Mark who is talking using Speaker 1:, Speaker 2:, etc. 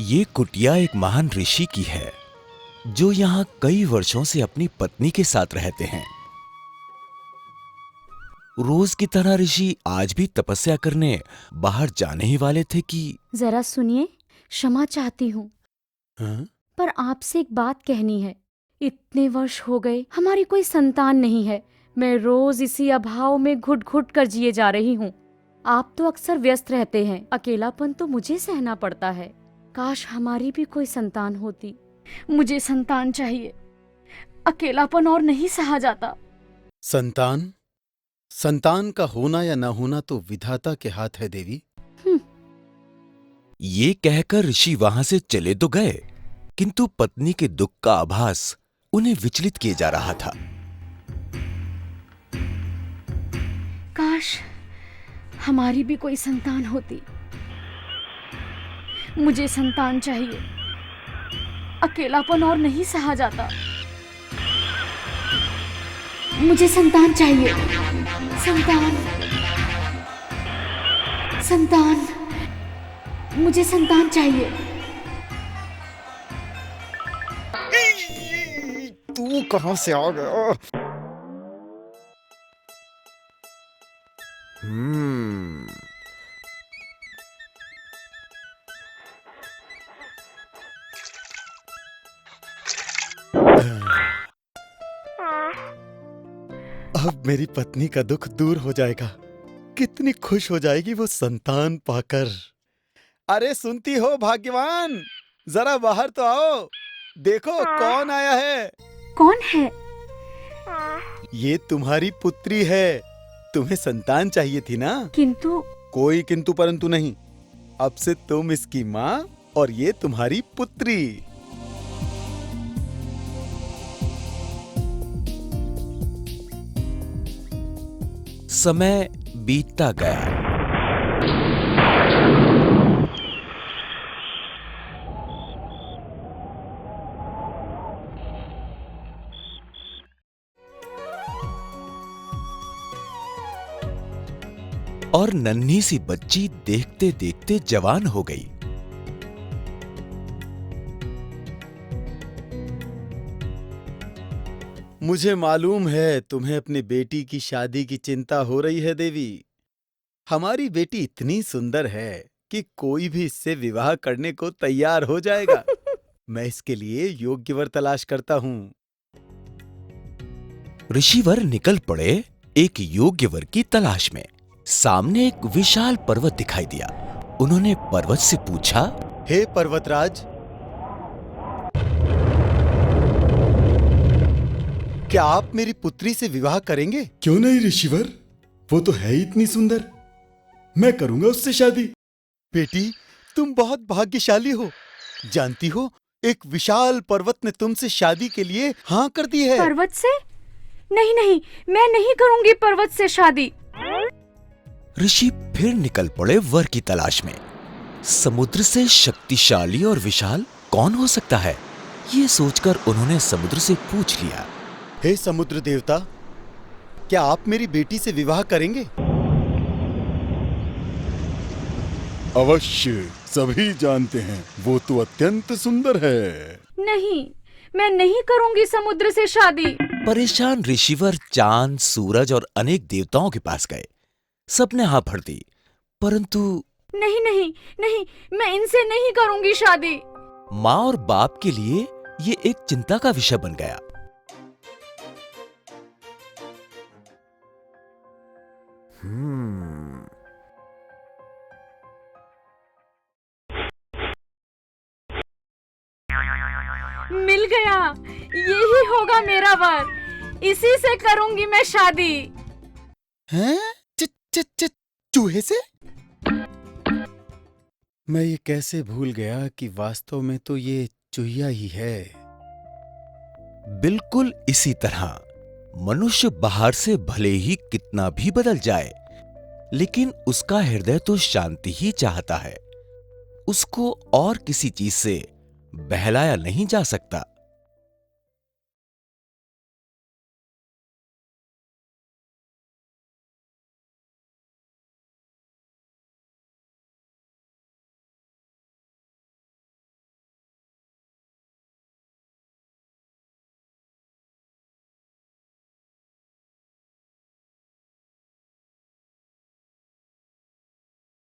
Speaker 1: ये कुटिया एक महान ऋषि की है जो यहाँ कई वर्षों से अपनी पत्नी के साथ रहते हैं। रोज की तरह ऋषि आज भी तपस्या करने बाहर जाने ही वाले थे कि
Speaker 2: जरा सुनिए, क्षमा चाहती हूँ,
Speaker 1: हाँ?
Speaker 2: पर आपसे एक बात कहनी है। इतने वर्ष हो गए, हमारी कोई संतान नहीं है। मैं रोज इसी अभाव में घुट घुट कर जिए जा रही हूँ। आप तो अक्सर व्यस्त रहते हैं, अकेलापन तो मुझे सहना पड़ता है। काश हमारी भी कोई संतान होती। मुझे संतान चाहिए, अकेलापन और नहीं सहा जाता।
Speaker 3: संतान का होना या न होना तो विधाता के हाथ है देवी।
Speaker 1: ये कहकर ऋषि वहां से चले तो गए, किंतु पत्नी के दुख का आभास उन्हें विचलित किए जा रहा था।
Speaker 2: काश हमारी भी कोई संतान होती। मुझे संतान चाहिए, अकेलापन और नहीं सहा जाता। मुझे संतान चाहिए। संतान मुझे संतान चाहिए।
Speaker 3: तू कहां से आ गया? अब मेरी पत्नी का दुख दूर हो जाएगा। कितनी खुश हो जाएगी वो संतान पाकर। अरे सुनती हो भाग्यवान, जरा बाहर तो आओ। देखो कौन आया है।
Speaker 2: कौन है?
Speaker 3: ये तुम्हारी पुत्री है। तुम्हें संतान चाहिए थी ना?
Speaker 2: किंतु
Speaker 3: कोई किंतु परंतु नहीं। अब से तुम इसकी माँ और ये तुम्हारी पुत्री।
Speaker 1: समय बीतता गया। और नन्ही सी बच्ची देखते देखते जवान हो गई।
Speaker 3: मुझे मालूम है तुम्हें अपनी बेटी की शादी की चिंता हो रही है देवी। हमारी बेटी इतनी सुंदर है कि कोई भी इससे विवाह करने को तैयार हो जाएगा। मैं इसके लिए योग्य वर तलाश करता हूँ।
Speaker 1: ऋषिवर निकल पड़े एक योग्य वर की तलाश में। सामने एक विशाल पर्वत दिखाई दिया। उन्होंने पर्वत से पूछा,
Speaker 3: हे पर्वतराज, क्या आप मेरी पुत्री से विवाह करेंगे?
Speaker 4: क्यों नहीं ऋषिवर, वो तो है ही इतनी सुंदर। मैं करूंगा उससे शादी।
Speaker 3: बेटी, तुम बहुत भाग्यशाली हो। जानती हो, एक विशाल पर्वत ने तुमसे शादी के लिए हाँ कर दी है।
Speaker 2: पर्वत से? नहीं, मैं नहीं करूंगी पर्वत से शादी।
Speaker 1: ऋषि फिर निकल पड़े वर की तलाश में। समुद्र से शक्तिशाली और विशाल कौन हो सकता है, ये सोचकर उन्होंने समुद्र से पूछ लिया,
Speaker 3: हे समुद्र देवता, क्या आप मेरी बेटी से विवाह करेंगे?
Speaker 4: अवश्य, सभी जानते हैं वो तो अत्यंत सुंदर है।
Speaker 2: नहीं, मैं नहीं करूंगी समुद्र से शादी।
Speaker 1: परेशान ऋषिवर चांद, सूरज और अनेक देवताओं के पास गए। सबने हाँ भर दी, परंतु
Speaker 2: नहीं, मैं इनसे नहीं करूंगी शादी।
Speaker 1: माँ और बाप के लिए ये एक चिंता का विषय बन गया।
Speaker 2: मिल गया, यही होगा मेरा वर। इसी से करूंगी मैं शादी।
Speaker 3: हैं? चूहे से? मैं ये कैसे भूल गया कि वास्तव में तो ये चूहिया ही है।
Speaker 1: बिल्कुल इसी तरह मनुष्य बाहर से भले ही कितना भी बदल जाए, लेकिन उसका हृदय तो शांति ही चाहता है। उसको और किसी चीज से बहलाया नहीं जा सकता।